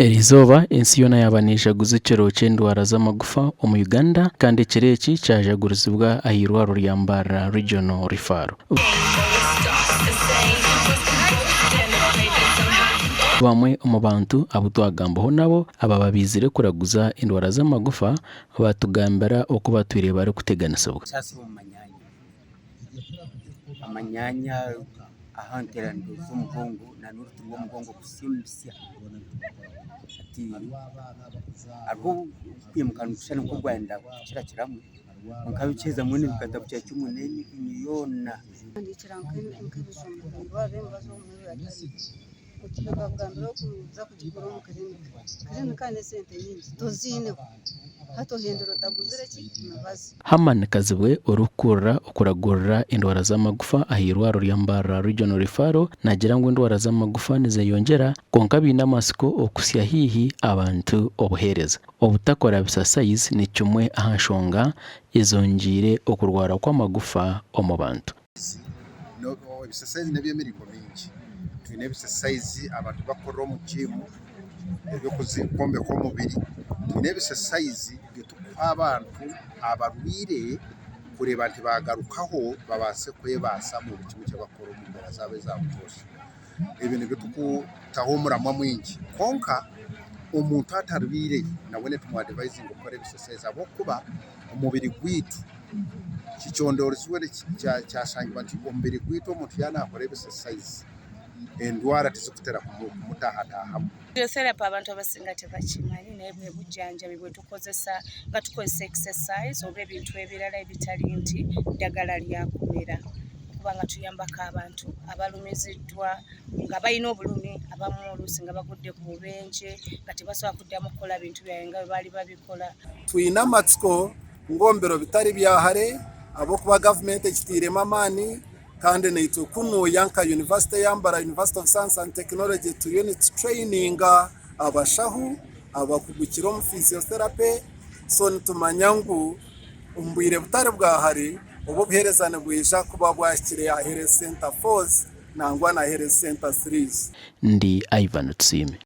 Erizoba ensi yona yabanisha guzikiro cy'endwara z'amagufa mu Uganda kandi kireki cyajagurizibwa ahirwaro rya Mbara Regional Referral. Bamwe mu bantu abutwagambaho nabo aba babizire kuraguza indwara z'amagufa batugambira uko batwire bari kuteganisabwa. Amanyanya ahanterando z'umugongo na n'uruti rw'umugongo gusimbisya ati ariko kwimukana gushana ko Rwanda kirakiramu mukabiceza mwene bikatabu cya cy'umuneni inyona ndikira nk'ibijumba babembazo muri atari ukibagambira kuza kugikora mu karimi kandi sente nyinshi tozine hato hendero taguzire kimabazi Haman Kazibwe urukura ukuragurira indwara z'amagufa ahirwaro rya Mbara Regional Referral nagira ngo indwara z'amagufa nizeyongera konka binamasiko okusya hihi abantu obuhereza obutakora bisasayizi ni cyumwe ahashonga izongire okurwara kw'amagufa omu bantu no bisasayizi nabyo miriko mingi twine bisasayizi abantu bakora mu gym ebyo kuzikombe ko mubiri twine bisasayizi abantu abarwire kureba nti bagarukaho babase kwebasa mu bikimu cy'abakoro mu mbera zabe zabutosha ibintu bitukutahumuramo mwingi konka umuntu atarwire nabone tumwadvising ukore bisasayizi abo kuba umubiri gwitu kichondoro siwere cyashangwa nti umubiri gwitu umuntu yanakore bisasayizi endwara tizikutera kumutahatahamu therapy abantu abasinga tebakimanyi naye bwe bujjanja bwe tukozesa nga tukozesa exercise oba ebintu ebirala ebitali nti ddagala lyakumira kubanga tuyambako abantu abalumiziddwa nga balina obulumi abamu oluusi nga bagudde ku bubenje nga tebasobola kuddamu kukola bintu byawe nga baali babikola. Tuyina amatsiko ngombero bitari byahare abo kuba gavumenti ekitiiremu amaani kandi naitu kuno Yanka University yambara University of Science and Technology to unit training abashahu abakugukira mu physiotherapy so nitumanyangu umbwire butare bwahari ubu bherezane bwija kuba bwakire ya Health Center 4 nangwa na Health Center 3. Ndi Ivan Tsime.